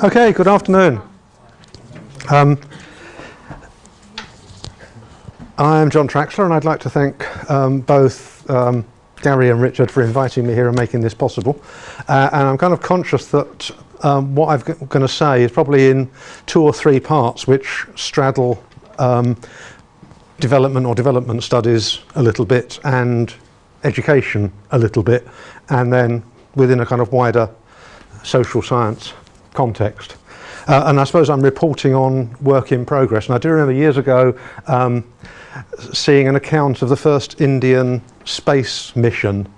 Okay, good afternoon. I'm John Traxler, and I'd like to thank both Gary and Richard for inviting me here and making this possible. And I'm kind of conscious that what I'm going to say is probably in 2 or 3 parts which straddle development studies a little bit and education a little bit, and then within a kind of wider social science context. And I suppose I'm reporting on work in progress. And I do remember years ago seeing an account of the first Indian space mission,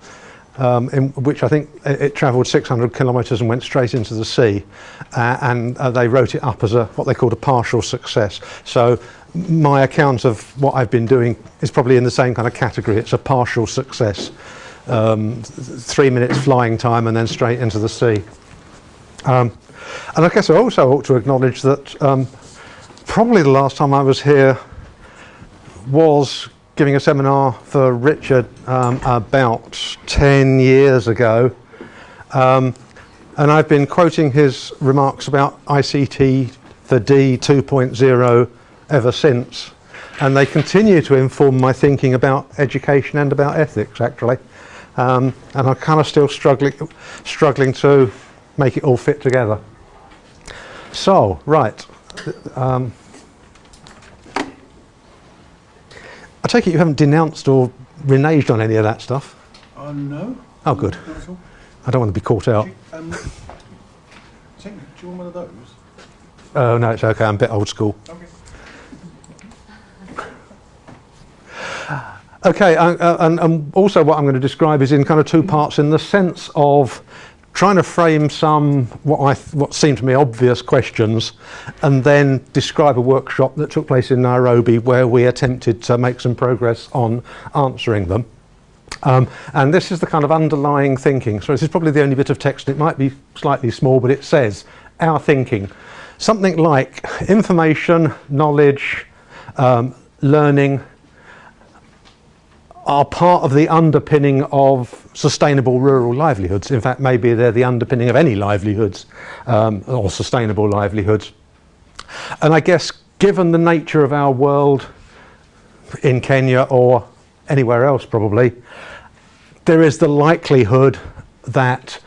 in which I think it travelled 600 kilometres and went straight into the sea. And they wrote it up as what they called a partial success. So my account of what I've been doing is probably in the same kind of category. It's a partial success. 3 minutes flying time and then straight into the sea. And I guess I also ought to acknowledge that probably the last time I was here was giving a seminar for Richard about 10 years ago. And I've been quoting his remarks about ICT for D 2.0 ever since. And they continue to inform my thinking about education and about ethics, actually. And I'm kind of still struggling to make it all fit together. So, right. I take it you haven't denounced or reneged on any of that stuff? No. Oh, good. I don't want to be caught out. Do you want one of those? Oh, no, it's okay. I'm a bit old school. Okay. Okay, and also what I'm going to describe is in kind of 2 parts, in the sense of trying to frame some what seemed to me obvious questions, and then describe a workshop that took place in Nairobi where we attempted to make some progress on answering them. And this is the kind of underlying thinking. So this is probably the only bit of text. It might be slightly small, but it says our thinking. Something like information, knowledge, learning are part of the underpinning of sustainable rural livelihoods. In fact, maybe they're the underpinning of any livelihoods or sustainable livelihoods. And I guess given the nature of our world in Kenya or anywhere else probably, there is the likelihood that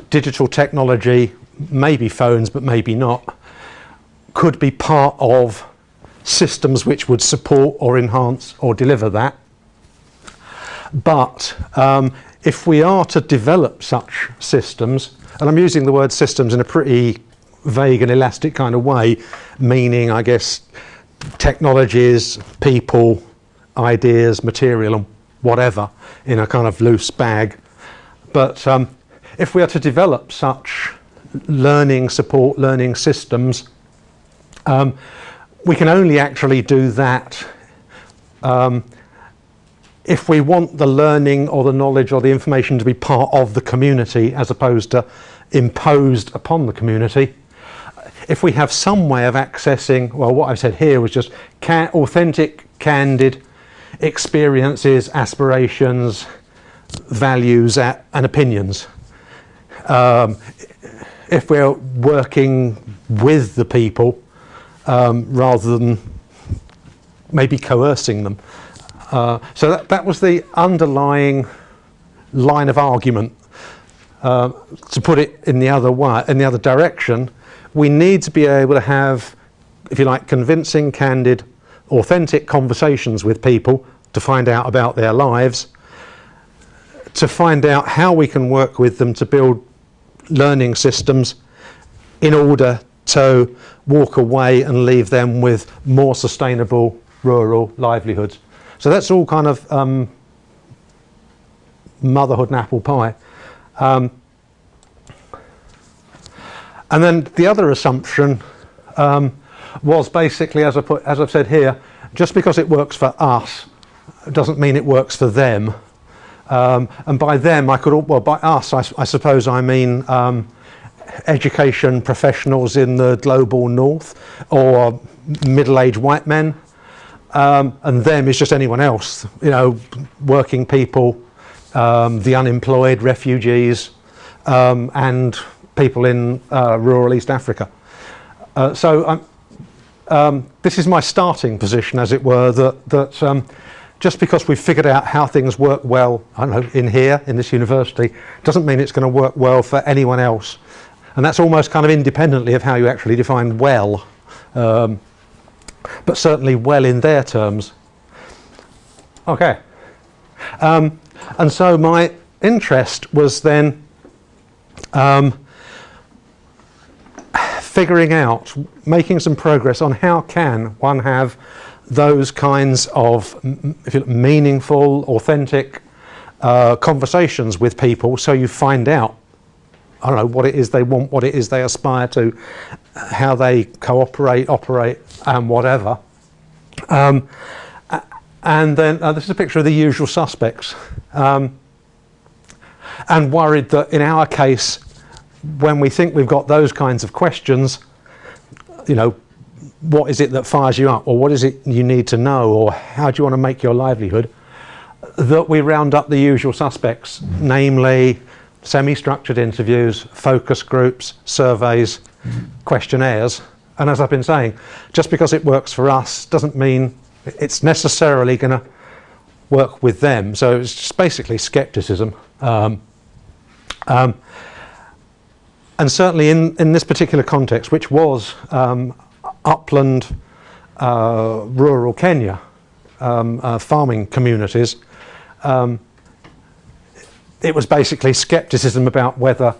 digital technology, maybe phones but maybe not, could be part of systems which would support or enhance or deliver that. But if we are to develop such systems, and I'm using the word systems in a pretty vague and elastic kind of way, meaning, I guess, technologies, people, ideas, material, and whatever, in a kind of loose bag. But if we are to develop such learning support, learning systems, we can only actually do that if we want the learning or the knowledge or the information to be part of the community as opposed to imposed upon the community. If we have some way of accessing, well, what I've said here was just authentic, candid experiences, aspirations, values and opinions. If we're working with the people rather than maybe coercing them. So that was the underlying line of argument. To put it in the other direction, we need to be able to have, if you like, convincing, candid, authentic conversations with people to find out about their lives, to find out how we can work with them to build learning systems in order to walk away and leave them with more sustainable rural livelihoods. So that's all kind of motherhood and apple pie. And then the other assumption was basically, as I've said here, just because it works for us doesn't mean it works for them. And by them, by us, I suppose I mean education professionals in the global north, or middle-aged white men. And them is just anyone else, working people, the unemployed, refugees, and people in rural East Africa. So this is my starting position, as it were, that just because we've figured out how things work well, I don't know, in here, in this university, doesn't mean it's going to work well for anyone else. And that's almost kind of independently of how you actually define well, but certainly well in their terms. Okay. And so my interest was then figuring out, making some progress on how can one have those kinds of meaningful, authentic conversations with people, so you find out, I don't know, what it is they want, what it is they aspire to, how they cooperate, operate, and whatever. And then this is a picture of the usual suspects. And worried that in our case, when we think we've got those kinds of questions, you know, what is it that fires you up, or what is it you need to know, or how do you want to make your livelihood, that we round up the usual suspects, namely semi-structured interviews, focus groups, surveys, questionnaires. And as I've been saying, just because it works for us doesn't mean it's necessarily going to work with them. So it's just basically skepticism. And certainly in this particular context, which was upland, rural Kenya, farming communities, it was basically skepticism about whether,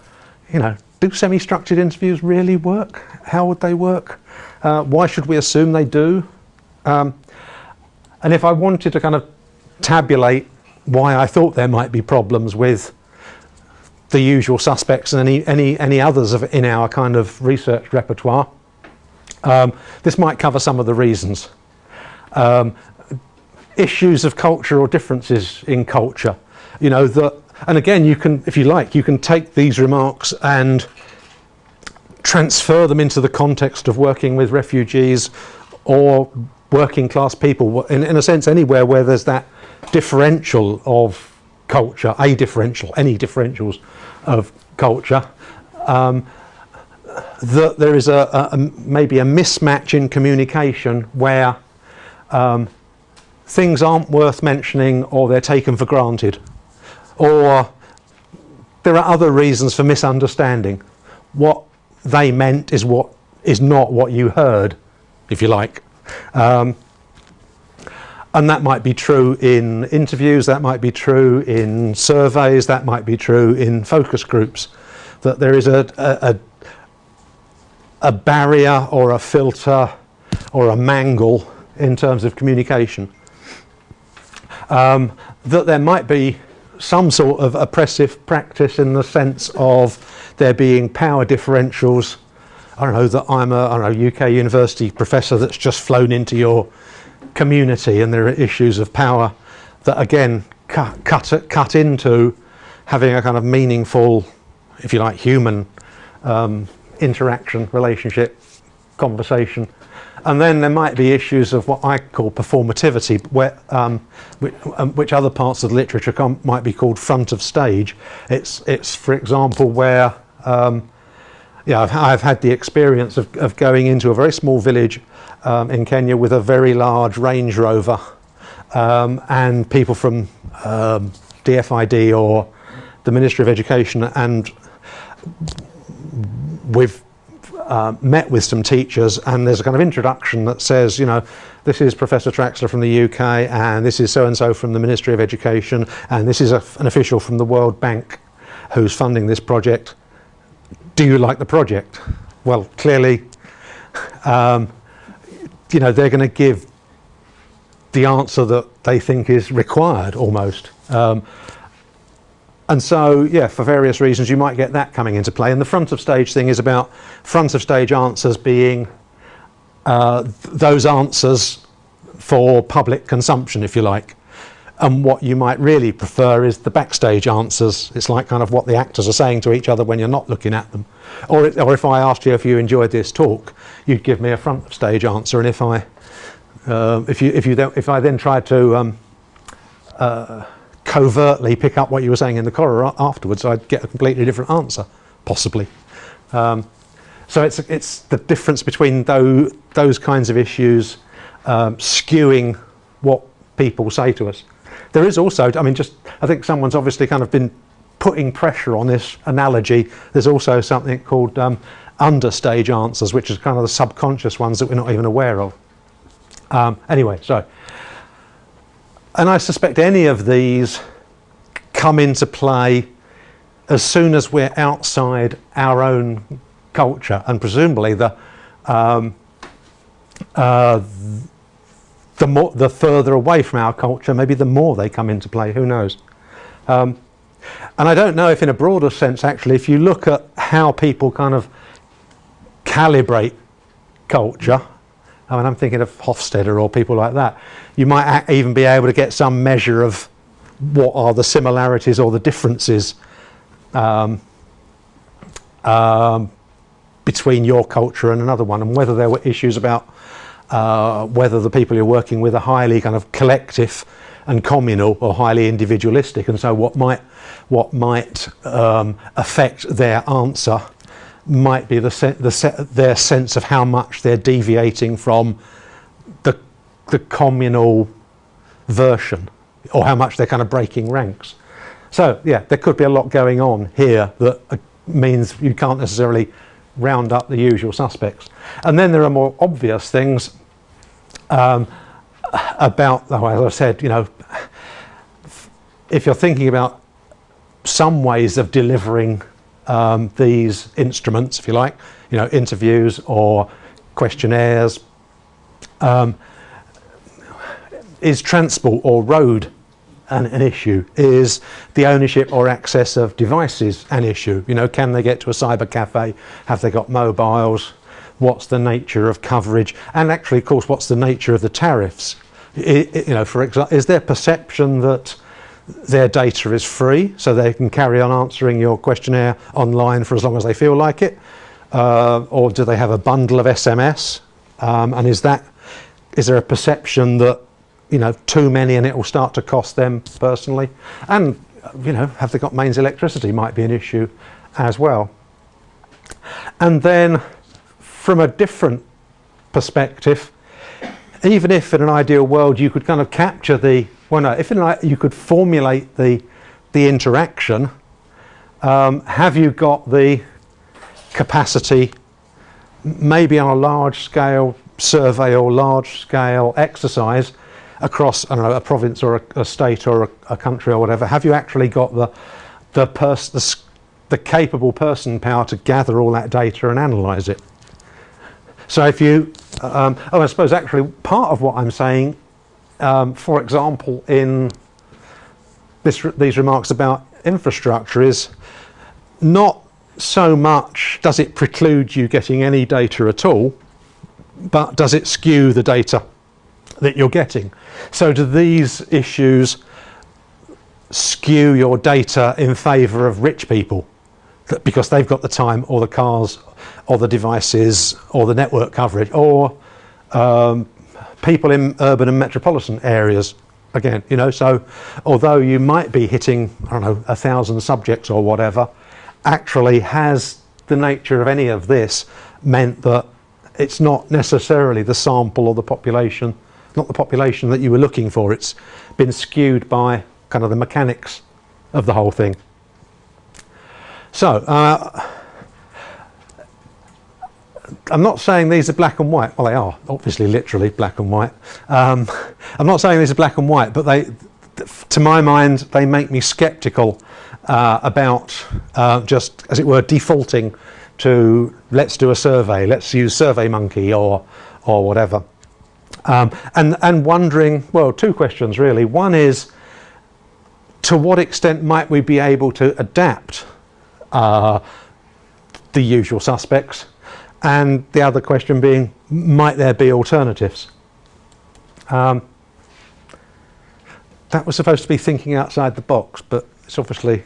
you know, do semi-structured interviews really work? How would they work? Why should we assume they do? And if I wanted to kind of tabulate why I thought there might be problems with the usual suspects and any others in our kind of research repertoire, this might cover some of the reasons. Issues of cultural differences in culture, you know, and again, you can, if you like, you can take these remarks and transfer them into the context of working with refugees or working class people, in a sense anywhere where there's that differential of culture, any differentials of culture, that there is maybe a mismatch in communication where things aren't worth mentioning, or they're taken for granted, or there are other reasons for misunderstanding. What they meant is not what you heard, if you like. And that might be true in interviews, that might be true in surveys, that might be true in focus groups, that there is a barrier or a filter or a mangle in terms of communication. That there might be some sort of oppressive practice in the sense of there being power differentials. I don't know, that I'm a UK university professor that's just flown into your community, and there are issues of power that again cut into having a kind of meaningful, if you like, human interaction, relationship, conversation. And then there might be issues of what I call performativity, where, which other parts of the literature might be called front of stage. It's for example, where I've had the experience of going into a very small village in Kenya with a very large Range Rover, and people from DFID or the Ministry of Education, and we've met with some teachers, and there's a kind of introduction that says, you know, this is Professor Traxler from the UK, and this is so-and-so from the Ministry of Education, and this is an official from the World Bank who's funding this project. Do you like the project? Well, clearly, you know, they're going to give the answer that they think is required almost. And so, yeah, for various reasons, you might get that coming into play. And the front of stage thing is about front of stage answers being those answers for public consumption, if you like. And what you might really prefer is the backstage answers. It's like kind of what the actors are saying to each other when you're not looking at them. Or if I asked you if you enjoyed this talk, you'd give me a front of stage answer. And if I then tried to covertly pick up what you were saying in the corridor afterwards, I'd get a completely different answer, possibly. So it's the difference between those kinds of issues skewing what people say to us. There is also, I mean, I think someone's obviously kind of been putting pressure on this analogy. There's also something called understage answers, which is kind of the subconscious ones that we're not even aware of. Anyway, and I suspect any of these come into play as soon as we're outside our own culture, and presumably the further away from our culture, maybe the more they come into play. Who knows? And I don't know if, in a broader sense, actually, if you look at how people kind of calibrate culture, I mean, I'm thinking of Hofstadter or people like that, you might even be able to get some measure of what are the similarities or the differences between your culture and another one, and whether there were issues about whether the people you're working with are highly kind of collective and communal or highly individualistic, and so what might affect their answer might be their sense of how much they're deviating from the communal version, or how much they're kind of breaking ranks. So yeah, there could be a lot going on here that means you can't necessarily round up the usual suspects. And then there are more obvious things about, as I said, you know, if you're thinking about some ways of delivering these instruments, if you like, you know, interviews or questionnaires, is transport or road an issue? Is the ownership or access of devices an issue? You know, can they get to a cyber cafe? Have they got mobiles? What's the nature of coverage? And actually, of course, what's the nature of the tariffs? You know, for example, is there perception that their data is free, so they can carry on answering your questionnaire online for as long as they feel like it? Or do they have a bundle of SMS? And is there a perception that, you know, too many and it will start to cost them personally? And, you know, have they got mains electricity might be an issue as well. And then from a different perspective, even if in an ideal world you could kind of capture you could formulate the interaction, have you got the capacity, maybe on a large scale survey or large scale exercise across, I don't know, a province or a state or a country or whatever, have you actually got the capable person power to gather all that data and analyse it? So if you, I suppose actually part of what I'm saying, for example, in these remarks about infrastructure, is not so much does it preclude you getting any data at all, but does it skew the data that you're getting? So do these issues skew your data in favour of rich people because they've got the time or the cars or the devices or the network coverage, or people in urban and metropolitan areas? Again, you know, so although you might be hitting, I don't know, 1,000 subjects or whatever, actually has the nature of any of this meant that it's not necessarily the sample or the population, not the population that you were looking for. It's been skewed by kind of the mechanics of the whole thing. So I'm not saying these are black and white. Well, they are obviously literally black and white. I'm not saying these are black and white, but they, to my mind, they make me sceptical about just, as it were, defaulting to let's do a survey, let's use SurveyMonkey or whatever, and wondering, well, two questions really. One is, to what extent might we be able to adapt the usual suspects? And the other question being, might there be alternatives? That was supposed to be thinking outside the box, but it's obviously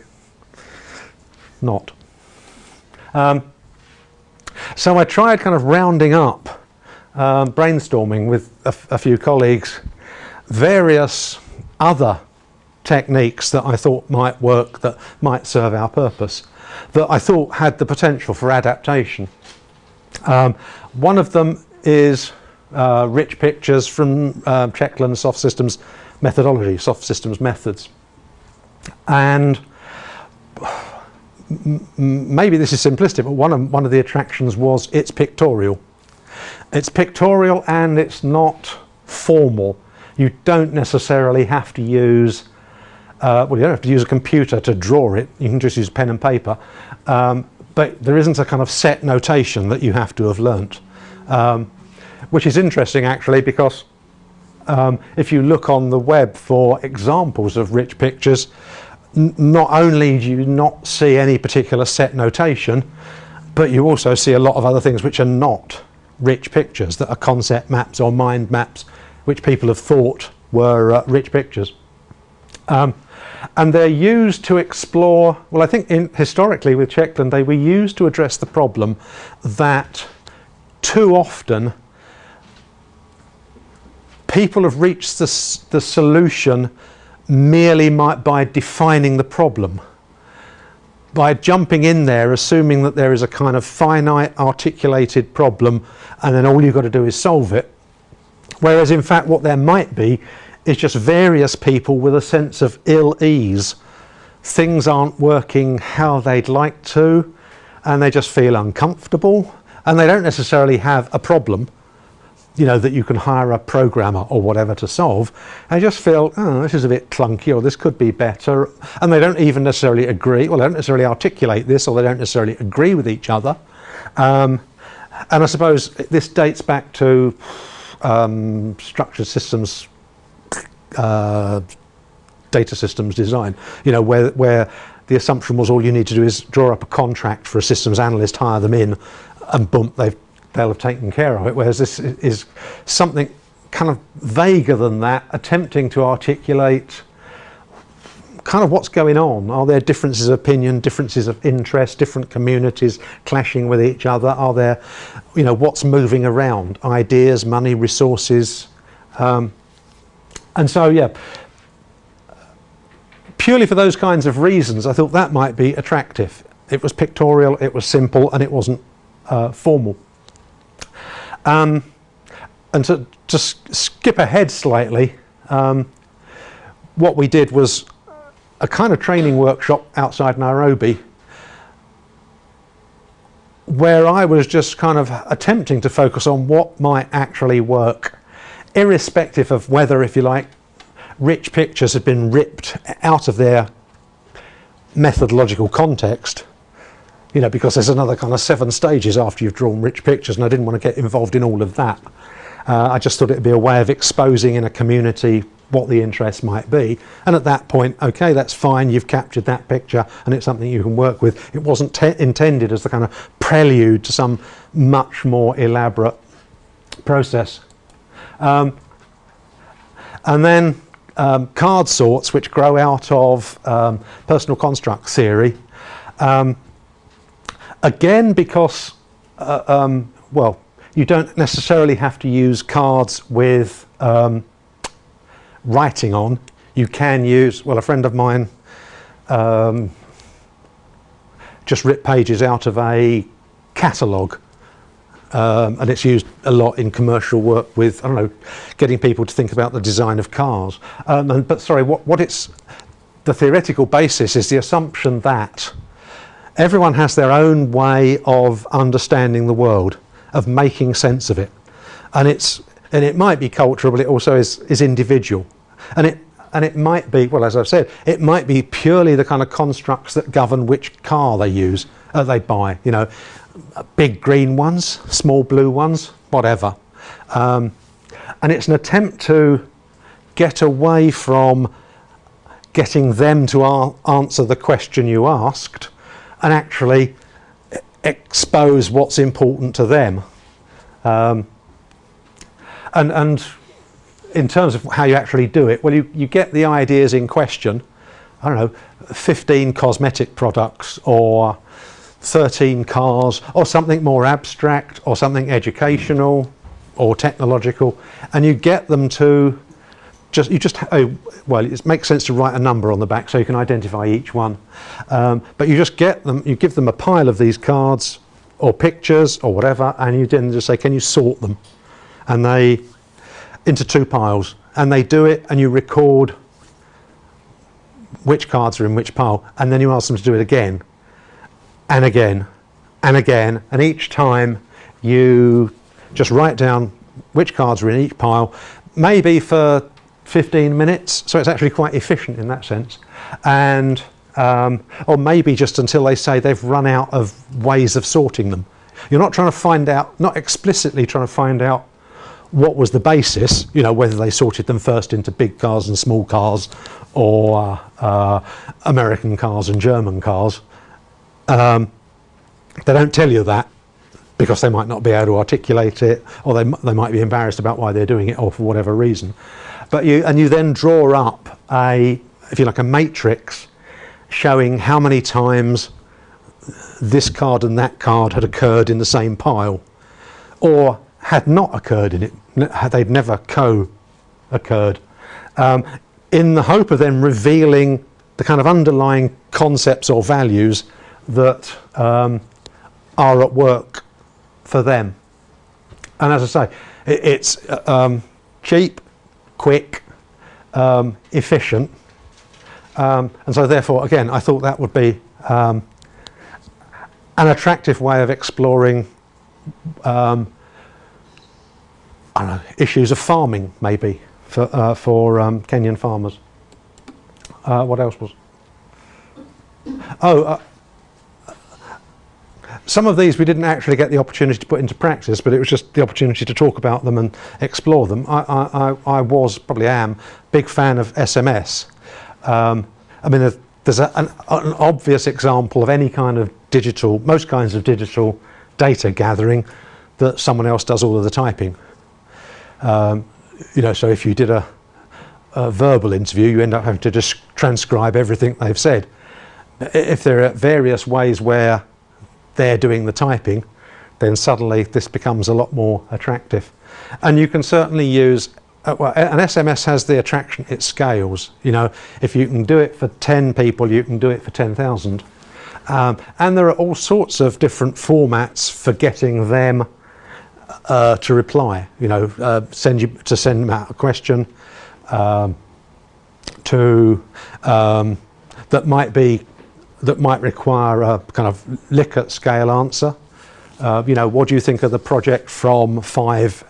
not. So I tried kind of rounding up, brainstorming with a few colleagues, various other techniques that I thought might work, that might serve our purpose. that I thought had the potential for adaptation. One of them is rich pictures from Traxler and soft systems methodology, soft systems methods. And maybe this is simplistic, but one of the attractions was it's pictorial. It's pictorial and it's not formal. You don't necessarily have to use, well, you don't have to use a computer to draw it. You can just use pen and paper. But there isn't a kind of set notation that you have to have learnt. Which is interesting actually, because if you look on the web for examples of rich pictures, not only do you not see any particular set notation, but you also see a lot of other things which are not rich pictures, that are concept maps or mind maps, which people have thought were rich pictures. And they're used to explore, well, I think historically with Checkland, they were used to address the problem that too often people have reached the solution merely by defining the problem, by jumping in there, assuming that there is a kind of finite articulated problem and then all you've got to do is solve it. Whereas in fact what there might be is just various people with a sense of ill-ease. Things aren't working how they'd like to, and they just feel uncomfortable, and they don't necessarily have a problem, you know, that you can hire a programmer or whatever to solve. They just feel, oh, this is a bit clunky, or this could be better, and they don't even necessarily agree, well, they don't necessarily articulate this, or they don't necessarily agree with each other. And I suppose this dates back to structured systems, data systems design, you know, where the assumption was all you need to do is draw up a contract for a systems analyst, hire them in, and boom, they'll have taken care of it. Whereas this is something kind of vaguer than that, attempting to articulate kind of what's going on. Are there differences of opinion, differences of interest, different communities clashing with each other? Are there, you know, what's moving around? Ideas, money, resources. And so, yeah, purely for those kinds of reasons, I thought that might be attractive. It was pictorial, it was simple, and it wasn't formal. And to skip ahead slightly, what we did was a kind of training workshop outside Nairobi, where I was just kind of attempting to focus on what might actually work, irrespective of whether, if you like, rich pictures had been ripped out of their methodological context, you know, because there's another kind of 7 stages after you've drawn rich pictures, and I didn't want to get involved in all of that. I just thought it'd be a way of exposing in a community what the interest might be, and at that point, okay, that's fine, you've captured that picture and it's something you can work with. It wasn't intended as the kind of prelude to some much more elaborate process. And then card sorts, which grow out of personal construct theory, again, because well, you don't necessarily have to use cards with writing on. You can use, well, a friend of mine just ripped pages out of a catalogue, and it's used a lot in commercial work with, I don't know, getting people to think about the design of cars. But sorry, what it's, the theoretical basis is the assumption that everyone has their own way of understanding the world, of making sense of it, and it might be cultural, but it also is individual, and it might be, well, as I've said, it might be purely the kind of constructs that govern which car they use, they buy, you know, big green ones, small blue ones, whatever, and it's an attempt to get away from getting them to answer the question you asked, and actually expose what's important to them. And in terms of how you actually do it, well, you get the ideas in question, I don't know, 15 cosmetic products or 13 cars or something more abstract or something educational or technological, and you get them to well, it makes sense to write a number on the back so you can identify each one. But you just get them, you give them a pile of these cards or pictures or whatever, and you then just say, can you sort them? And they, into 2 piles, and they do it, and you record which cards are in which pile, and then you ask them to do it again, and again, and again, and each time you just write down which cards are in each pile, maybe for 15 minutes, so it's actually quite efficient in that sense, and or maybe just until they say they've run out of ways of sorting them. You're not trying to find out, not explicitly trying to find out what was the basis, you know, whether they sorted them first into big cars and small cars, or American cars and German cars. They don't tell you that because they might not be able to articulate it, or they might be embarrassed about why they're doing it, or for whatever reason. But you then draw up if you like, a matrix showing how many times this card and that card had occurred in the same pile, or had not occurred in it, they'd never co-occurred, in the hope of then revealing the kind of underlying concepts or values that are at work for them. And as I say, it's cheap, quick, efficient, and so therefore, again, I thought that would be an attractive way of exploring I don't know, issues of farming, maybe, for Kenyan farmers. What else was? Some of these we didn't actually get the opportunity to put into practice, but it was just the opportunity to talk about them and explore them. I was, probably am, big fan of SMS. I mean, there's an obvious example of any kind of digital, most kinds of digital data gathering, that someone else does all of the typing. You know, so if you did a verbal interview, you end up having to just transcribe everything they've said. If there are various ways where they're doing the typing, then suddenly this becomes a lot more attractive. And you can certainly use, well, an SMS has the attraction, it scales. You know, if you can do it for 10 people, you can do it for 10,000. And there are all sorts of different formats for getting them to reply. You know, send them out a question that might require a kind of Likert scale answer. You know, what do you think of the project from 5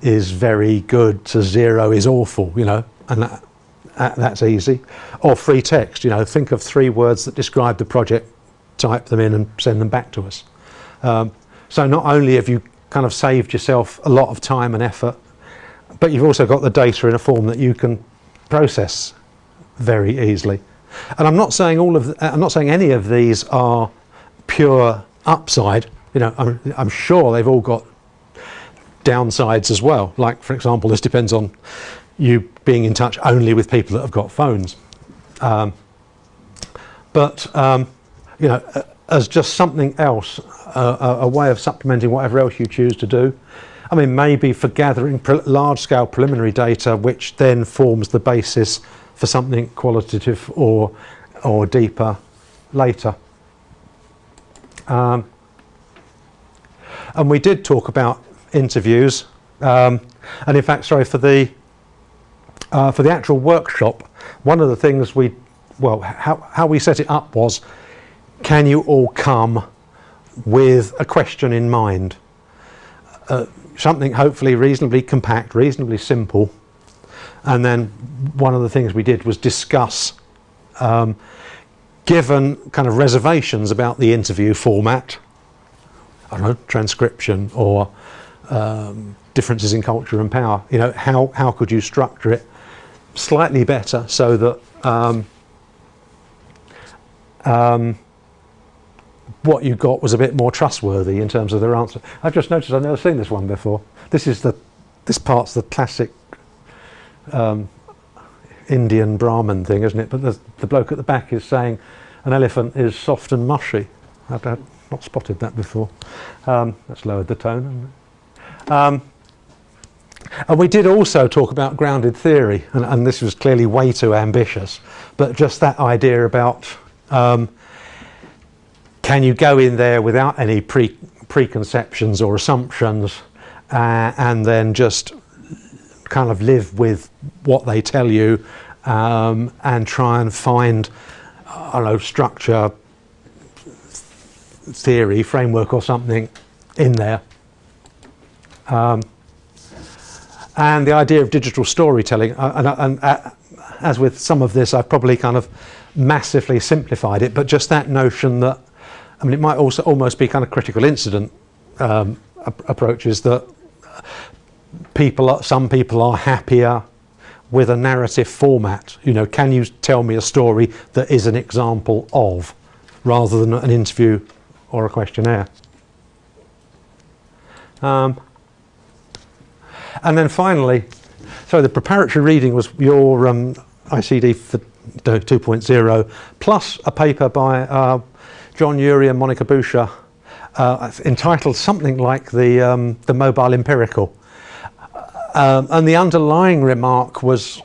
is very good to 0 is awful, you know, and that's easy. Or free text, you know, think of 3 words that describe the project, type them in and send them back to us. So not only have you kind of saved yourself a lot of time and effort, but you've also got the data in a form that you can process very easily. And I'm not saying any of these are pure upside. You know, I'm sure they've all got downsides as well. Like, for example, this depends on you being in touch only with people that have got phones. But you know, as just something else, a way of supplementing whatever else you choose to do. I mean, maybe for gathering large-scale preliminary data, which then forms the basis for something qualitative or deeper later. And we did talk about interviews, and in fact, sorry, for the actual workshop, one of the things how we set it up was, can you all come with a question in mind? Something hopefully reasonably compact, reasonably simple. And then one of the things we did was discuss, given kind of reservations about the interview format, I don't know, transcription or differences in culture and power, you know, how could you structure it slightly better so that what you got was a bit more trustworthy in terms of their answer. I've just noticed I've never seen this one before. This part's the classic Indian Brahmin thing, isn't it? But the bloke at the back is saying an elephant is soft and mushy. I've not spotted that before. That's lowered the tone, hasn't it? And we did also talk about grounded theory, and this was clearly way too ambitious, but just that idea about can you go in there without any preconceptions or assumptions and then just kind of live with what they tell you and try and find, I don't know, structure, theory, framework or something in there. And the idea of digital storytelling, and as with some of this, I've probably kind of massively simplified it, but just that notion that, I mean, it might also almost be kind of critical incident approaches that some people are happier with a narrative format. You know, can you tell me a story that is an example of, rather than an interview or a questionnaire? And then finally, so the preparatory reading was your ICD for 2.0, plus a paper by John Ury and Monica Boucher entitled something like the Mobile Empirical. And the underlying remark was,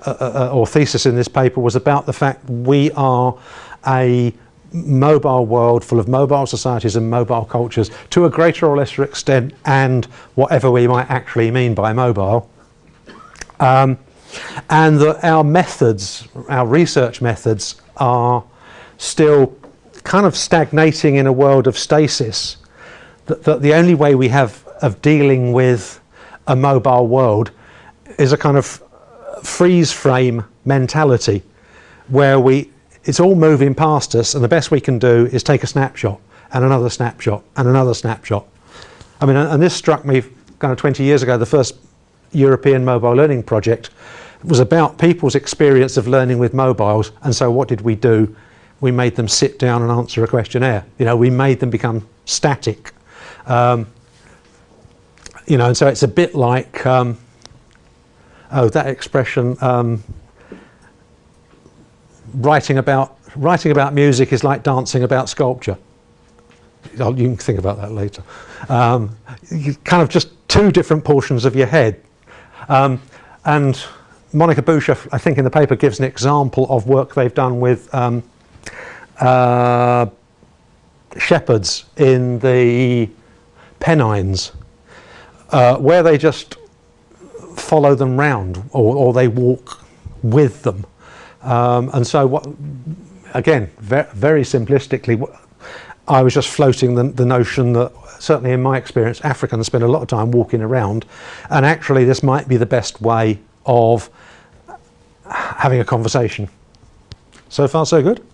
or thesis in this paper, was about the fact we are a mobile world full of mobile societies and mobile cultures to a greater or lesser extent, and whatever we might actually mean by mobile. And that our methods, our research methods, are still kind of stagnating in a world of stasis. That the only way we have of dealing with a mobile world is a kind of freeze frame mentality, where it's all moving past us, and the best we can do is take a snapshot and another snapshot and another snapshot. I mean, and this struck me kind of 20 years ago. The first European mobile learning project was about people's experience of learning with mobiles, and so what did we do? We made them sit down and answer a questionnaire. You know, we made them become static. You know, and so it's a bit like, that expression, writing about music is like dancing about sculpture. You can think about that later. You kind of just two different portions of your head. And Monica Boucher, I think in the paper, gives an example of work they've done with shepherds in the Pennines, where they just follow them round, or they walk with them. And so, again, very simplistically, I was just floating the notion that, certainly in my experience, Africans spend a lot of time walking around, and actually this might be the best way of having a conversation. So far, so good?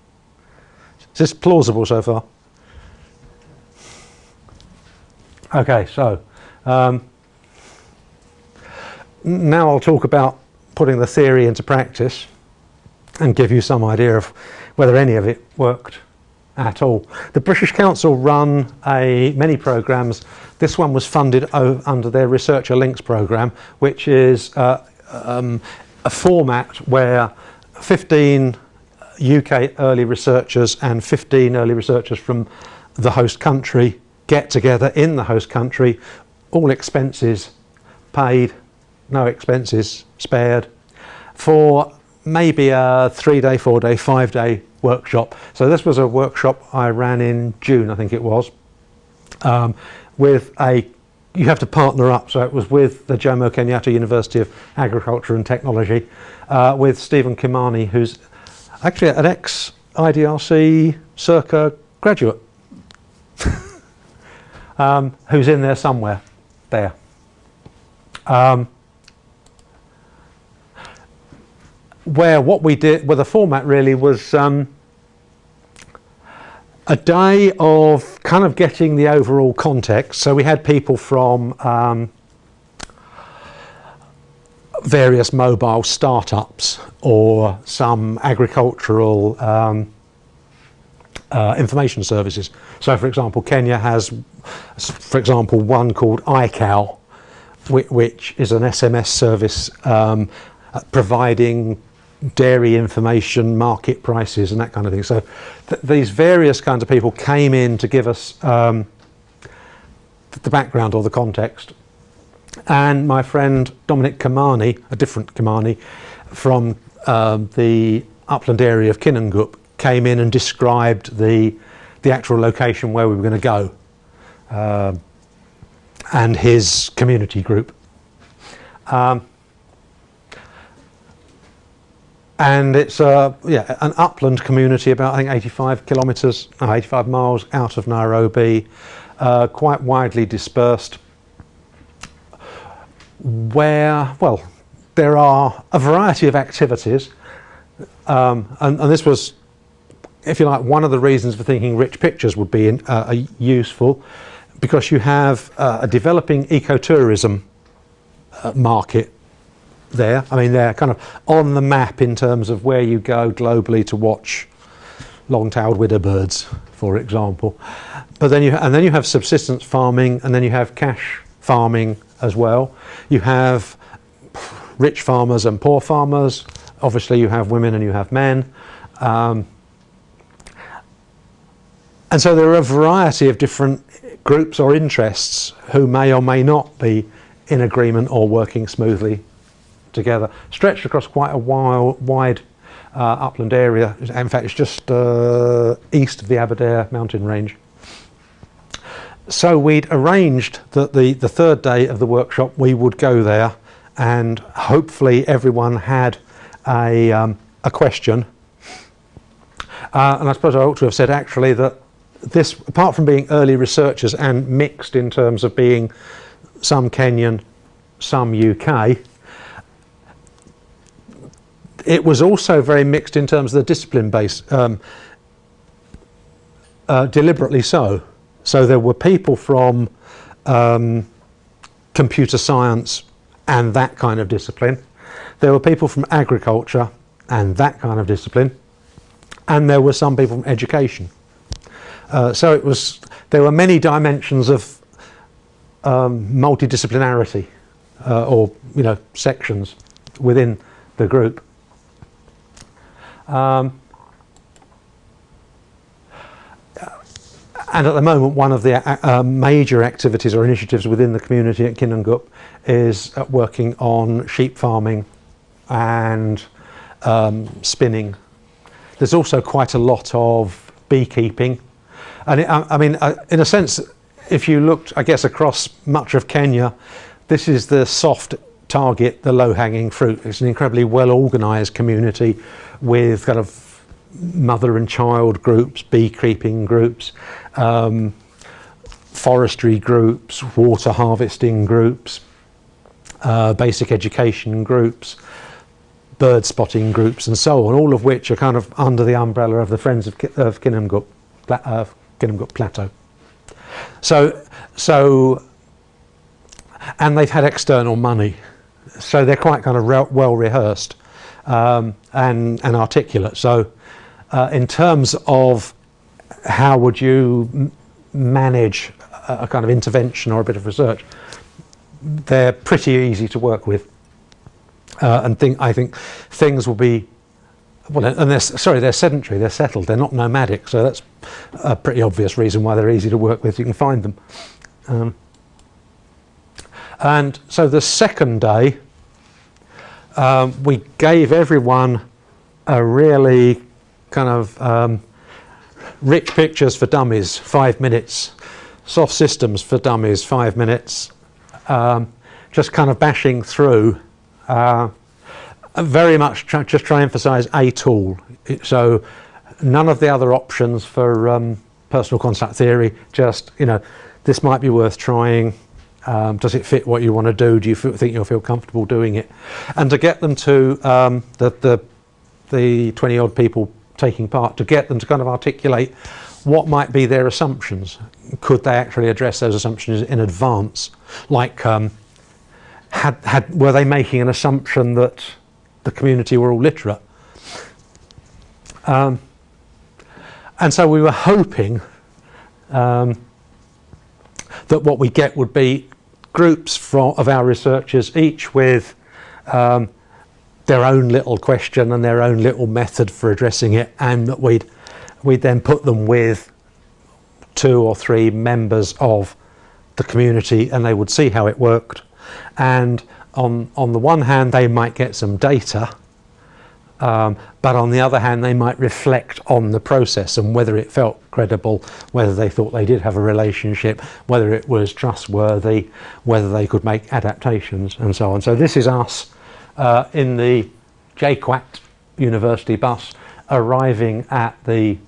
Is this plausible so far? Okay, so now I'll talk about putting the theory into practice and give you some idea of whether any of it worked at all. The British Council run many programmes. This one was funded under their Researcher Links programme, which is a format where 15 UK early researchers and 15 early researchers from the host country get together in the host country, all expenses paid, no expenses spared, for maybe a 3-day, 4-day, 5-day workshop. So this was a workshop I ran in June, I think it was, you have to partner up, so it was with the Jomo Kenyatta University of Agriculture and Technology, with Stephen Kimani, who's actually an ex-IDRC Circa graduate, who's in there somewhere, there. Where what we did, the format really was a day of kind of getting the overall context. So we had people from various mobile startups or some agricultural information services. So for example, Kenya has, for example, one called iCow, which is an SMS service providing dairy information, market prices and that kind of thing. So these various kinds of people came in to give us the background or the context, And my friend Dominic Kamani, a different Kamani, from the upland area of Kinangup, came in and described the actual location where we were going to go, and his community group. And it's an upland community about, I think, 85 miles out of Nairobi, quite widely dispersed, where, well, there are a variety of activities, and this was, if you like, one of the reasons for thinking rich pictures would be useful, because you have a developing ecotourism market there. I mean, they're kind of on the map in terms of where you go globally to watch long-tailed widow birds, for example. But then you have subsistence farming, and then you have cash farming as well. You have rich farmers and poor farmers. Obviously, you have women and you have men. And so there are a variety of different groups or interests who may or may not be in agreement or working smoothly together, stretched across quite a wide upland area. In fact, it's just east of the Aberdare mountain range. So we'd arranged that the third day of the workshop we would go there, and hopefully everyone had a question. And I suppose I ought to have said actually that this, apart from being early researchers and mixed in terms of being some Kenyan, some UK, it was also very mixed in terms of the discipline base, deliberately so. So there were people from computer science and that kind of discipline. There were people from agriculture and that kind of discipline. And there were some people from education. So it was, there were many dimensions of multidisciplinarity, or, you know, sections within the group. And at the moment, one of the major activities or initiatives within the community at Kinangup is working on sheep farming and spinning. There's also quite a lot of beekeeping. And I mean, in a sense, if you looked, I guess, across much of Kenya, this is the soft target, the low-hanging fruit. It's an incredibly well-organised community with kind of mother and child groups, beekeeping groups, forestry groups, water harvesting groups, basic education groups, bird spotting groups, and so on, all of which are kind of under the umbrella of the Friends of Kinangup Plateau. So, and they've had external money, so they're quite kind of well rehearsed and articulate. So, in terms of how would you manage a kind of intervention or a bit of research, they're pretty easy to work with, and I think things will be, well, and they're sedentary, they're settled, they're not nomadic, so that's a pretty obvious reason why they're easy to work with. You can find them. And so the second day, we gave everyone a really kind of rich pictures for dummies, 5 minutes, soft systems for dummies, 5 minutes, just kind of bashing through, very much just try to emphasise a tool. So none of the other options for personal contact theory, just, you know, this might be worth trying. Does it fit what you want to do? Do you think you'll feel comfortable doing it? And to get them to the 20-odd people taking part, to get them to kind of articulate what might be their assumptions. Could they actually address those assumptions in advance? Like, were they making an assumption that the community were all literate? And so we were hoping that what we get would be groups of our researchers, each with their own little question and their own little method for addressing it, and that we'd then put them with 2 or 3 members of the community, and they would see how it worked, And on the one hand, they might get some data, but on the other hand, they might reflect on the process and whether it felt credible, whether they thought they did have a relationship, whether it was trustworthy, whether they could make adaptations, and so on. So this is us in the JQuat University bus arriving at the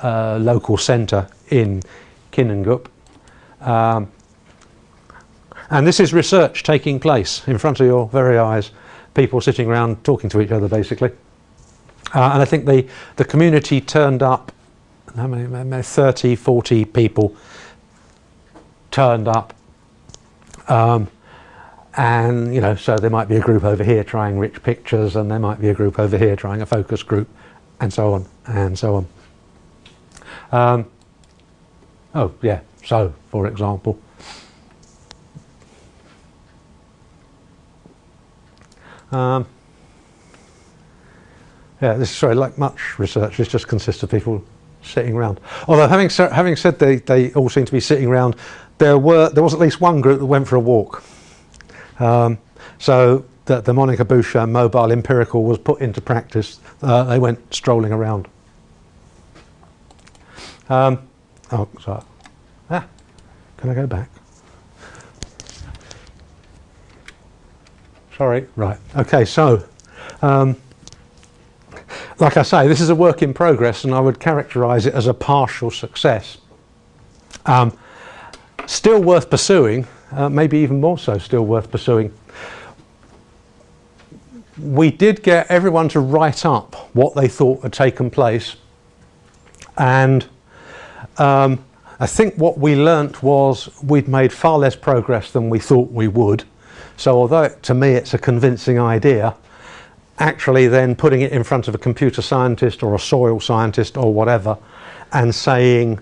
local centre in Kinanguk. And this is research taking place in front of your very eyes. People sitting around talking to each other, basically. And I think the community turned up, how many, 30, 40 people turned up. And, you know, so there might be a group over here trying rich pictures, and there might be a group over here trying a focus group, and so on, and so on. Oh, yeah, so, for example. Yeah, this is sorry, like much research, this just consists of people sitting around. Although having said they all seem to be sitting around, there was at least one group that went for a walk. So the Monica Boucher mobile empirical was put into practice. They went strolling around. Oh, sorry. Can I go back? Sorry. Right. Okay. So, like I say, this is a work in progress, and I would characterise it as a partial success. Still worth pursuing. Maybe even more so. Still worth pursuing. We did get everyone to write up what they thought had taken place, and I think what we learnt was we'd made far less progress than we thought we would. So although to me it's a convincing idea, actually then putting it in front of a computer scientist or a soil scientist or whatever and saying,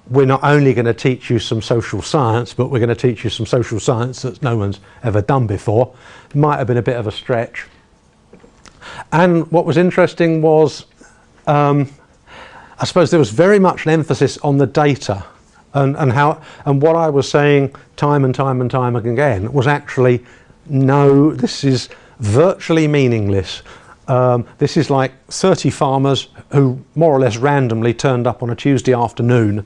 we're not only going to teach you some social science, but we're going to teach you some social science that no one's ever done before, might have been a bit of a stretch. And what was interesting was, I suppose there was very much an emphasis on the data, and what I was saying time and time and time again was actually, no, this is virtually meaningless. This is like 30 farmers who more or less randomly turned up on a Tuesday afternoon.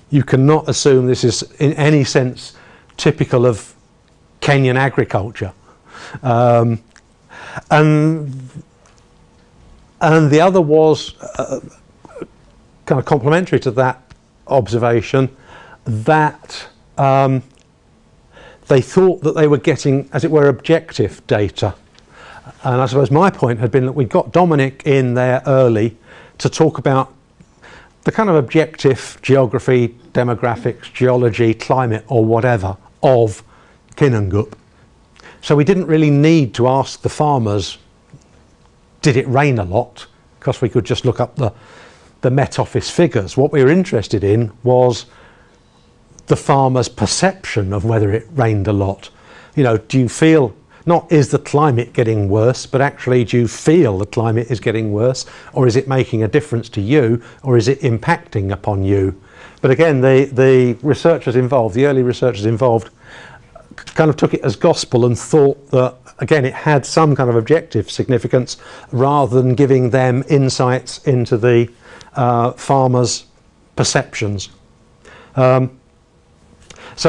You cannot assume this is in any sense typical of Kenyan agriculture. And the other was kind of complementary to that observation, that they thought that they were getting, as it were, objective data. And I suppose my point had been that we got Dominic in there early to talk about the kind of objective geography, demographics, geology, climate or whatever of Kinanguk. So we didn't really need to ask the farmers, did it rain a lot? Because we could just look up the Met Office figures. What we were interested in was the farmer's perception of whether it rained a lot. You know, do you feel, not is the climate getting worse, but actually do you feel the climate is getting worse, or is it making a difference to you, or is it impacting upon you? But again, the researchers involved, the early researchers involved, kind of took it as gospel and thought that, again, it had some kind of objective significance rather than giving them insights into the farmers' perceptions. So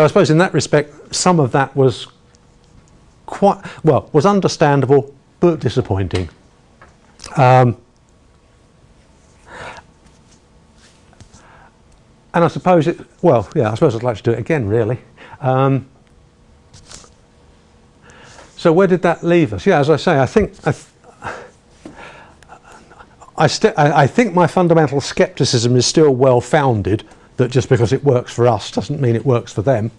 I suppose in that respect, some of that was quite, well, was understandable but disappointing. And I suppose it, well, yeah, I suppose I'd like to do it again, really. So where did that leave us? Yeah, as I say, I think my fundamental scepticism is still well founded, that just because it works for us doesn't mean it works for them.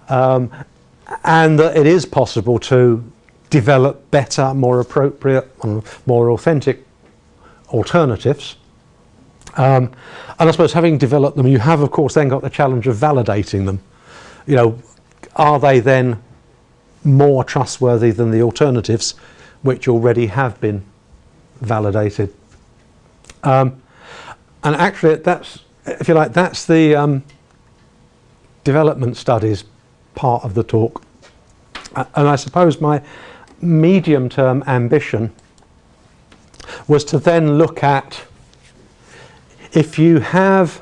And that it is possible to develop better, more appropriate, more authentic alternatives. And I suppose having developed them, you have of course then got the challenge of validating them. You know, are they then more trustworthy than the alternatives which already have been validated? And actually that's, if you like, that's the development studies part of the talk. And I suppose my medium-term ambition was to then look at, if you have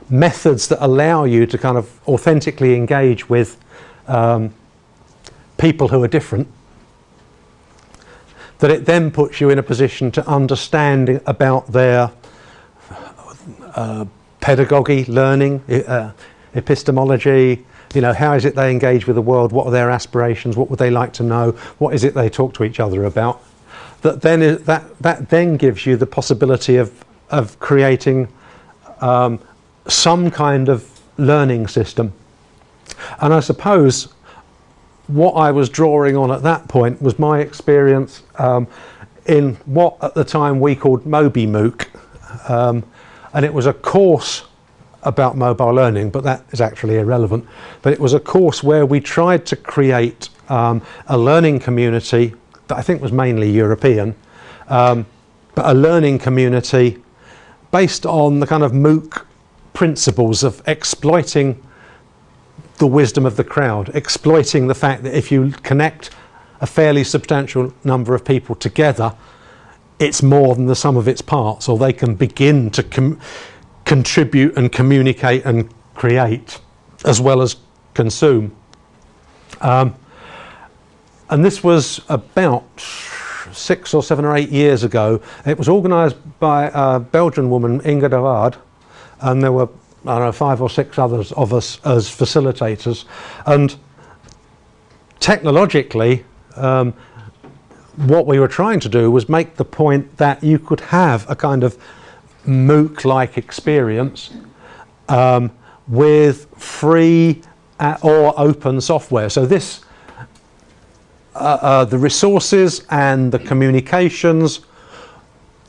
methods that allow you to kind of authentically engage with people who are different, that it then puts you in a position to understand about their pedagogy, learning, epistemology, you know, how is it they engage with the world, what are their aspirations, what would they like to know, what is it they talk to each other about. That then gives you the possibility of creating some kind of learning system. And I suppose what I was drawing on at that point was my experience in what at the time we called MobiMOOC, and it was a course about mobile learning, but that is actually irrelevant. But it was a course where we tried to create a learning community that I think was mainly European, but a learning community based on the kind of MOOC principles of exploiting the wisdom of the crowd, exploiting the fact that if you connect a fairly substantial number of people together, it's more than the sum of its parts, or they can begin to contribute and communicate and create as well as consume. And this was about 6 or 7 or 8 years ago. It was organised by a Belgian woman, Inge de Waard, and there were, I don't know, 5 or 6 others of us as facilitators. And technologically, what we were trying to do was make the point that you could have a kind of MOOC-like experience with free or open software. So this, the resources and the communications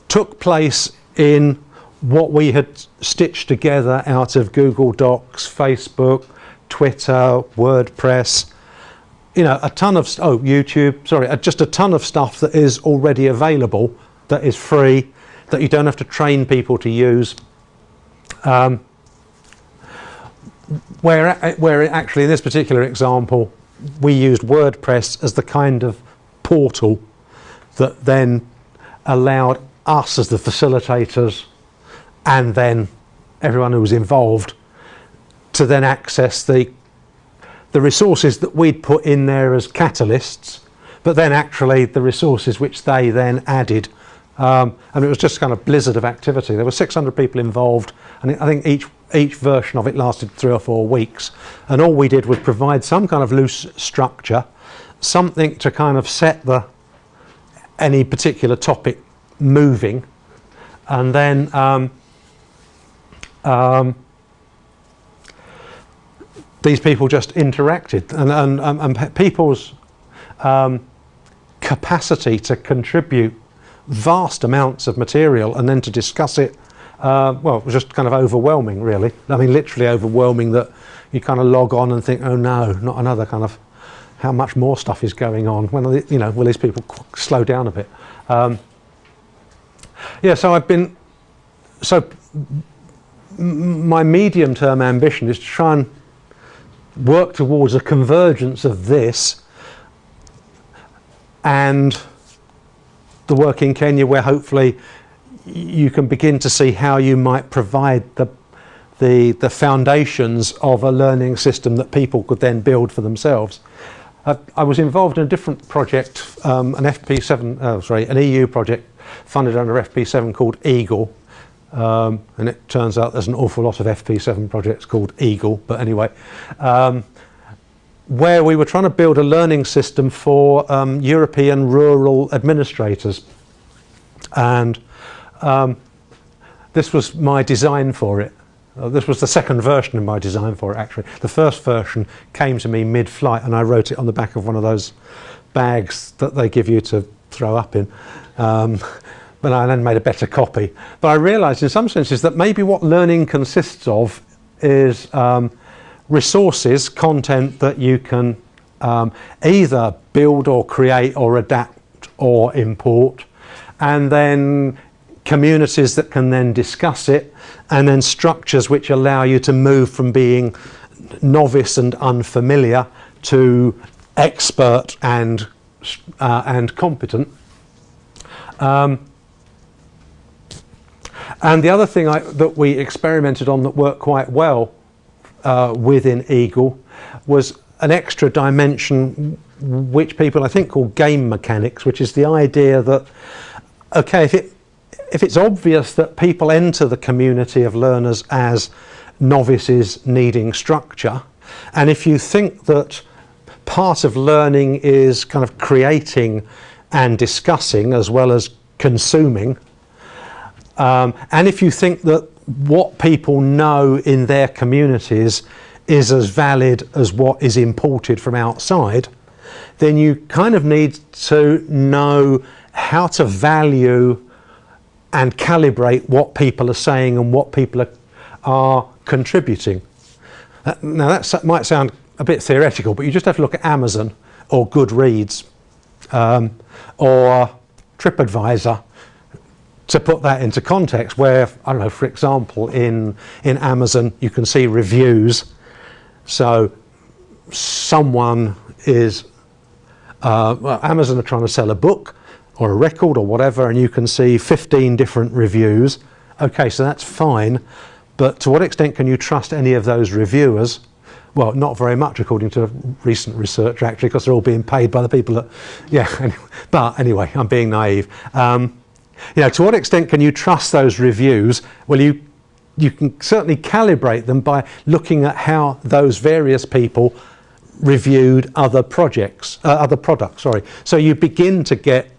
took place in what we had stitched together out of Google Docs, Facebook, Twitter, WordPress, you know, a ton of, YouTube, sorry, just a ton of stuff that is already available, that is free, that you don't have to train people to use. Where actually in this particular example, we used WordPress as the kind of portal that then allowed us as the facilitators and then everyone who was involved to then access the resources that we'd put in there as catalysts, but then actually the resources which they then added. And it was just kind of blizzard of activity. There were 600 people involved, and I think each version of it lasted 3 or 4 weeks. And all we did was provide some kind of loose structure, something to kind of set any particular topic moving, and then these people just interacted, and people's capacity to contribute vast amounts of material and then to discuss it, well, it was just kind of overwhelming, really. I mean, literally overwhelming, that you kind of log on and think, oh no, not another kind of, how much more stuff is going on? When, you know, will these people slow down a bit? Yeah, so my medium-term ambition is to try and work towards a convergence of this and the work in Kenya, where hopefully you can begin to see how you might provide the foundations of a learning system that people could then build for themselves. I was involved in a different project, an EU project funded under FP7 called Eagle, and it turns out there's an awful lot of FP7 projects called Eagle, but anyway, where we were trying to build a learning system for European rural administrators, and this was my design for it. This was the second version of my design for it, actually. The first version came to me mid-flight, and I wrote it on the back of one of those bags that they give you to throw up in. But I then made a better copy. But I realised in some senses that maybe what learning consists of is resources, content that you can either build or create or adapt or import, and then communities that can then discuss it, and then structures which allow you to move from being novice and unfamiliar to expert and competent. And the other thing that we experimented on that worked quite well within Eagle was an extra dimension which people I think call game mechanics, which is the idea that, okay, if it's obvious that people enter the community of learners as novices needing structure, and if you think that part of learning is kind of creating and discussing as well as consuming, and if you think that what people know in their communities is as valid as what is imported from outside, then you kind of need to know how to value and calibrate what people are saying and what people are contributing. Now that might sound a bit theoretical, but you just have to look at Amazon or Goodreads or TripAdvisor to put that into context, where, I don't know, for example, in Amazon you can see reviews. So someone is, well, Amazon are trying to sell a book or a record or whatever, and you can see 15 different reviews. Okay, so that's fine, but to what extent can you trust any of those reviewers? Well, not very much, according to recent research, actually, because they're all being paid by the people that, yeah, but anyway, I'm being naive. You know, to what extent can you trust those reviews? Well, you can certainly calibrate them by looking at how those various people reviewed other products. Sorry. So you begin to get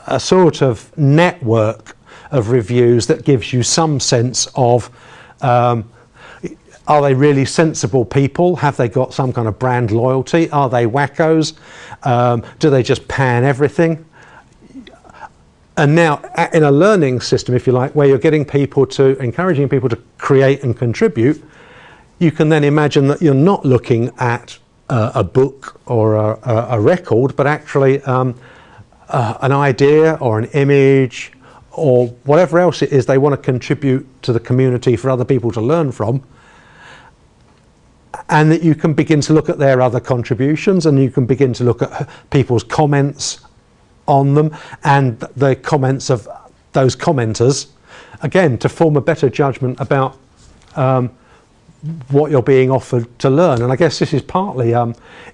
a sort of network of reviews that gives you some sense of, are they really sensible people? Have they got some kind of brand loyalty? Are they wackos? Do they just pan everything? And now, in a learning system, if you like, where you're getting people to, encouraging people to create and contribute, you can then imagine that you're not looking at a book or a record, but actually an idea or an image or whatever else it is they want to contribute to the community for other people to learn from. And that you can begin to look at their other contributions, and you can begin to look at people's comments on them and the comments of those commenters, again, to form a better judgment about what you're being offered to learn. And I guess this is partly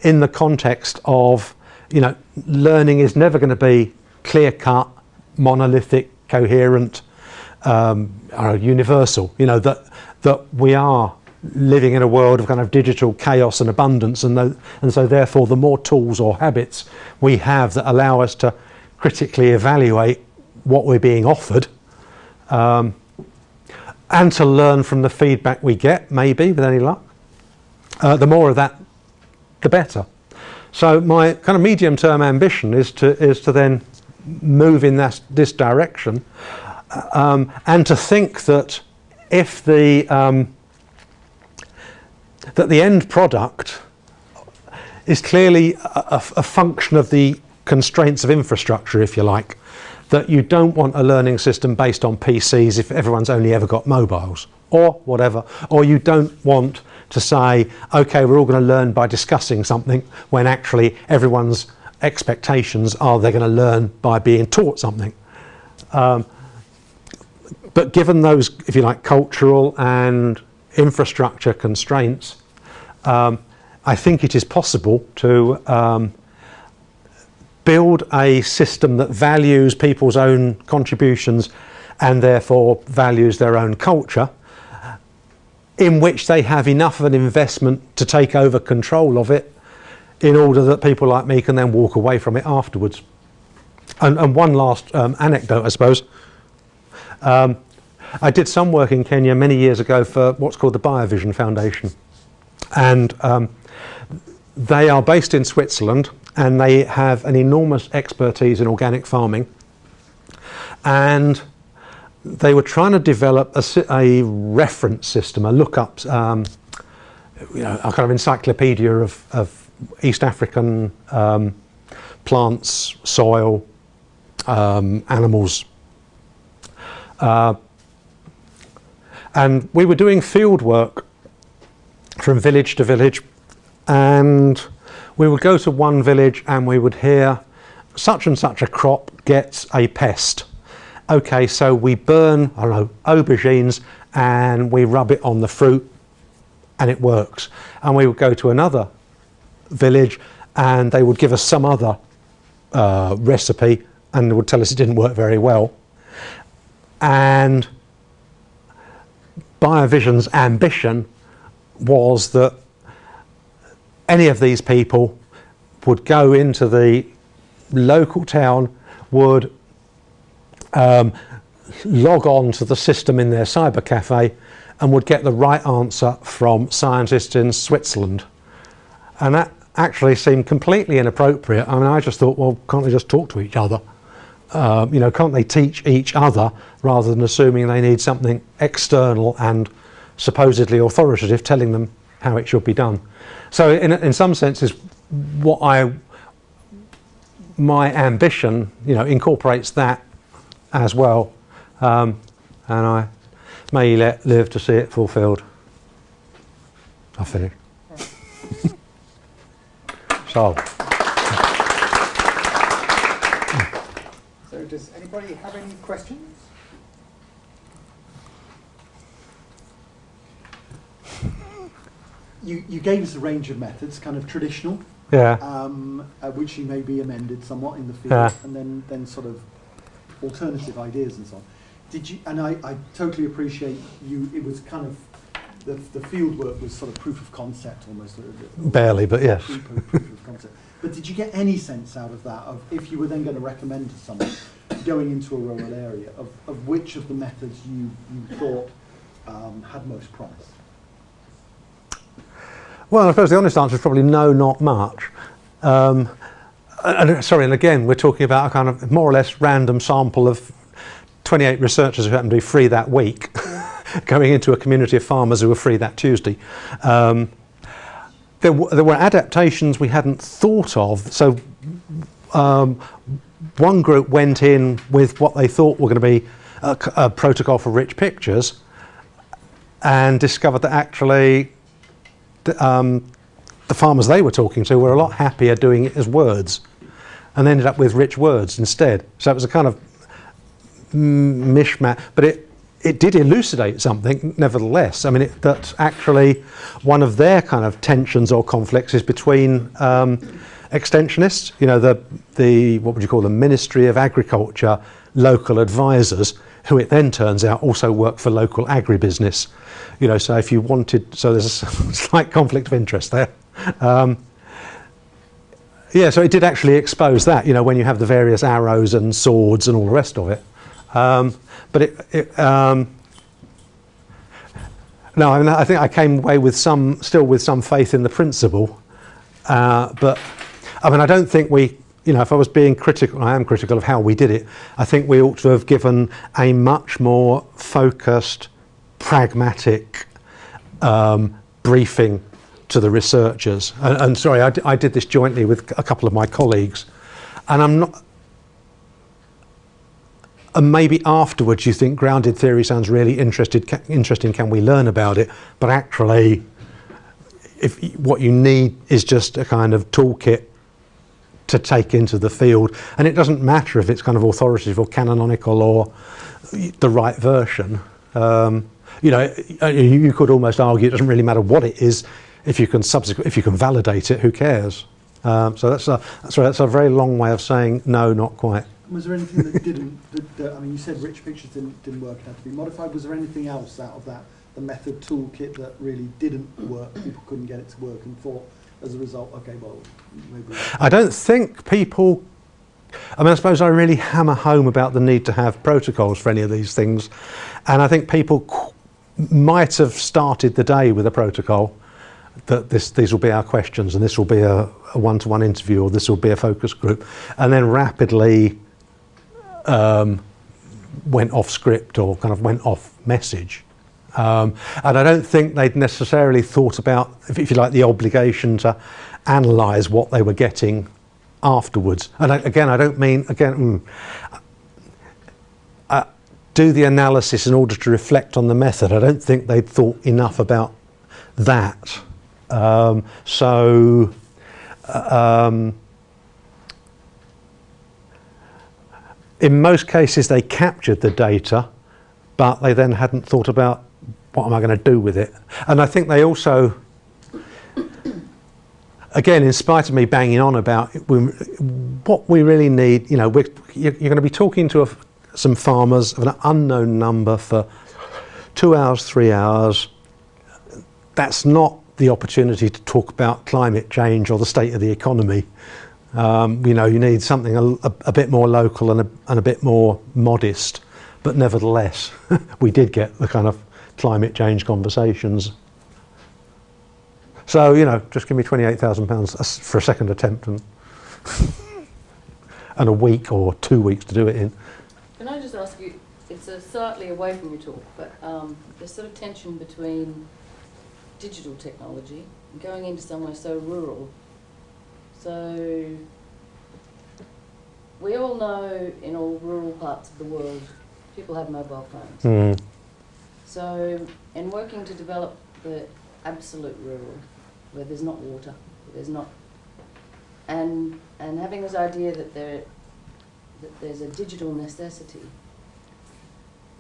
in the context of, you know, learning is never going to be clear-cut, monolithic, coherent, universal. You know, that we are living in a world of kind of digital chaos and abundance, and so therefore the more tools or habits we have that allow us to critically evaluate what we're being offered, and to learn from the feedback we get, maybe with any luck, the more of that the better. So my kind of medium-term ambition is to then move in this direction, and to think that if that the end product is clearly a function of the constraints of infrastructure, if you like, that you don't want a learning system based on PCs if everyone's only ever got mobiles or whatever, or you don't want to say, okay, we're all going to learn by discussing something, when actually everyone's expectations are they're going to learn by being taught something. But given those, if you like, cultural and infrastructure constraints, I think it is possible to build a system that values people's own contributions and therefore values their own culture, in which they have enough of an investment to take over control of it, in order that people like me can then walk away from it afterwards. And one last anecdote, I suppose. I did some work in Kenya many years ago for what's called the BioVision Foundation, and they are based in Switzerland, and they have an enormous expertise in organic farming, and they were trying to develop a reference system, a look-up, you know, a kind of encyclopedia of East African plants, soil, animals. And we were doing field work from village to village, and we would go to one village and we would hear such and such a crop gets a pest. Okay, so we burn, I don't know, aubergines and we rub it on the fruit and it works. And we would go to another village and they would give us some other recipe and would tell us it didn't work very well. And BioVision's ambition was that any of these people would go into the local town, would log on to the system in their cyber cafe and would get the right answer from scientists in Switzerland. And that actually seemed completely inappropriate. I mean, I just thought, well, can't they just talk to each other? You know, can't they teach each other rather than assuming they need something external and supposedly authoritative telling them how it should be done? So in some senses, my ambition, you know, incorporates that as well, and I may live to see it fulfilled. I finish. So does anybody have any questions? You gave us a range of methods, kind of traditional, yeah, which you may be amended somewhat in the field, yeah, and then sort of alternative ideas and so on. Did you? And I totally appreciate you. It was kind of the field work was sort of proof of concept almost. Barely, but yes. Proof of concept. But did you get any sense out of that, of if you were then going to recommend to someone going into a rural area, of which of the methods you thought had most promise? Well, I suppose the honest answer is probably no, not much. And again, we're talking about a kind of more or less random sample of 28 researchers who happened to be free that week, going into a community of farmers who were free that Tuesday. There were adaptations we hadn't thought of. So one group went in with what they thought were going to be a protocol for rich pictures and discovered that actually the farmers they were talking to were a lot happier doing it as words and ended up with rich words instead. So it was a kind of mishmash, but it did elucidate something nevertheless. I mean, that actually one of their kind of tensions or conflicts is between extensionists, you know, the what would you call the Ministry of Agriculture local advisors, who it then turns out also work for local agribusiness. You know, so if you wanted, so there's a slight conflict of interest there. Yeah, so it did actually expose that, you know, when you have the various arrows and swords and all the rest of it. But no, I mean, I think I came away with still with some faith in the principle. But I mean, I don't think we, you know, if I was being critical, I am critical of how we did it. I think we ought to have given a much more focused, pragmatic briefing to the researchers. And sorry, I did this jointly with a couple of my colleagues, and I'm not. And maybe afterwards you think grounded theory sounds really interesting, can we learn about it? But actually, if what you need is just a kind of toolkit to take into the field, and it doesn't matter if it's kind of authoritative or canonical or the right version. You know, you could almost argue it doesn't really matter what it is if you can validate it. Who cares? So that's a very long way of saying no, not quite. Was there anything that didn't? I mean, you said rich pictures didn't work. It had to be modified. Was there anything else out of that, the method toolkit, that really didn't work? People couldn't get it to work, and thought as a result, okay, well, maybe. I don't think people. I mean, I suppose I really hammer home about the need to have protocols for any of these things, and I think people might have started the day with a protocol that these will be our questions, and this will be a one-to-one interview, or this will be a focus group, and then rapidly went off script or kind of went off message. And I don't think they'd necessarily thought about, if you like, the obligation to analyse what they were getting afterwards. And again, I don't mean, do the analysis in order to reflect on the method. I don't think they'd thought enough about that. in most cases they captured the data, but they then hadn't thought about what am I going to do with it. And I think they also, again, in spite of me banging on about what we really need, you know, you're going to be talking to some farmers of an unknown number for 2 hours, 3 hours. That's not the opportunity to talk about climate change or the state of the economy. You know, you need something a bit more local and a bit more modest. But nevertheless, we did get the kind of climate change conversations. So, you know, just give me £28,000 for a second attempt and a week or 2 weeks to do it in. Can I just ask you, it's slightly away from your talk, but there's sort of tension between digital technology and going into somewhere so rural. So we all know in all rural parts of the world, people have mobile phones. Mm. So in working to develop the absolute rural, where there's not water, where there's not, and having this idea that there's a digital necessity,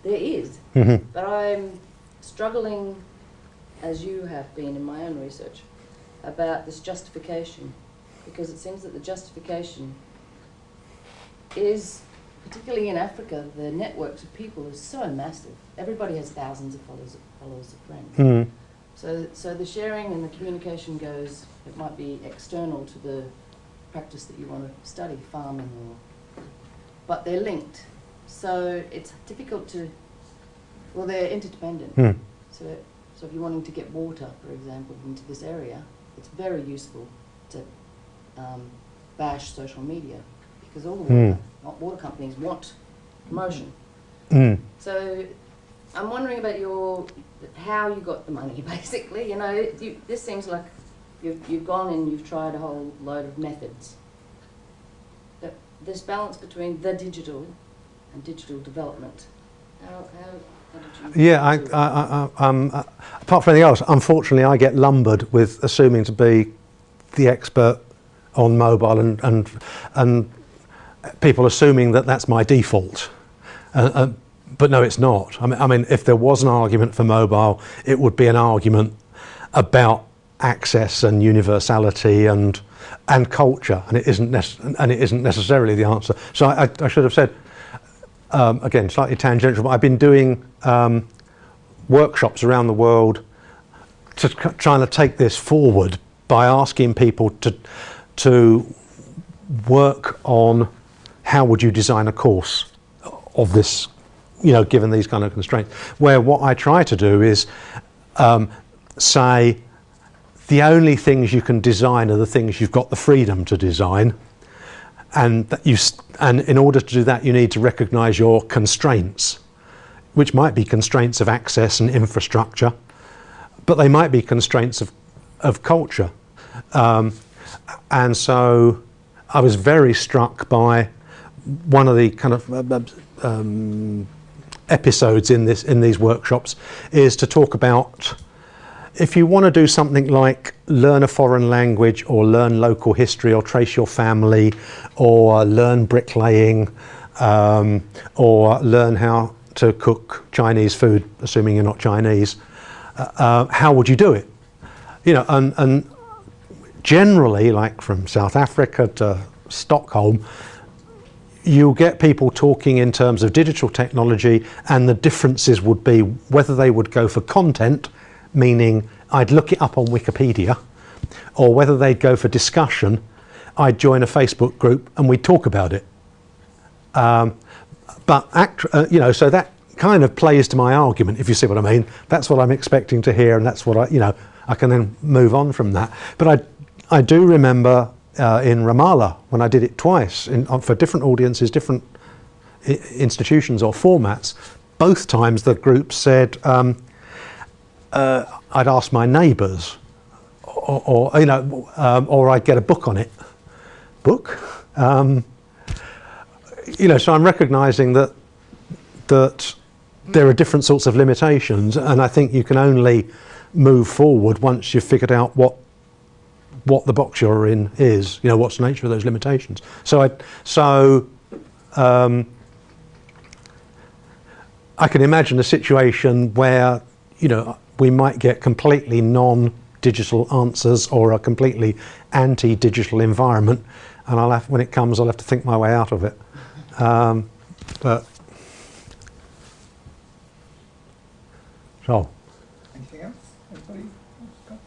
there is, Mm-hmm. but I'm struggling, as you have been in my own research, about this justification, because it seems that the justification is, particularly in Africa, the networks of people is so massive. Everybody has thousands of followers of friends. Mm. So the sharing and the communication goes, it might be external to the practice that you want to study, farming, but they're linked. So it's difficult to, well, they're interdependent. Mm. So if you're wanting to get water, for example, into this area, it's very useful to bash social media, because all the water companies want promotion. Mm. So I'm wondering about how you got the money, basically. You know, this seems like you've gone and you've tried a whole load of methods. But this balance between the digital and digital development, how did you? Yeah, apart from anything else, unfortunately, I get lumbered with assuming to be the expert on mobile, and people assuming that that's my default. But no, it's not. I mean, if there was an argument for mobile, it would be an argument about access and universality and culture, and it isn't necessarily the answer. So I should have said, again, slightly tangential, but I've been doing workshops around the world trying to take this forward by asking people to work on how would you design a course of this, you know, given these kind of constraints, where what I try to do is say the only things you can design are the things you've got the freedom to design, and in order to do that you need to recognise your constraints, which might be constraints of access and infrastructure, but they might be constraints of culture. And so I was very struck by one of the kind of episodes in these workshops is to talk about, if you want to do something like learn a foreign language or learn local history or trace your family or learn bricklaying or learn how to cook Chinese food, assuming you're not Chinese, how would you do it? You know, and generally, like from South Africa to Stockholm, you'll get people talking in terms of digital technology, and the differences would be whether they would go for content, meaning I'd look it up on Wikipedia, or whether they'd go for discussion, I'd join a Facebook group and we'd talk about it. You know, so that kind of plays to my argument, if you see what I mean. That's what I'm expecting to hear, and that's what I can then move on from that. But I do remember in Ramallah, when I did it twice for different audiences, different institutions or formats, both times the group said, I'd ask my neighbours, or I'd get a book on it. Book? You know, so I'm recognising that there are different sorts of limitations, and I think you can only move forward once you've figured out what what the box you're in is, you know, what's the nature of those limitations. So I can imagine a situation where, you know, we might get completely non-digital answers or a completely anti-digital environment, and when it comes, I'll have to think my way out of it. But so. Anything else? Anybody else got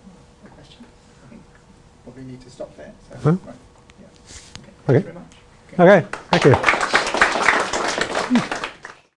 a question? I think probably need to stop there. So, Huh? right. Yeah. Okay. Thank you very much. Okay, thank you.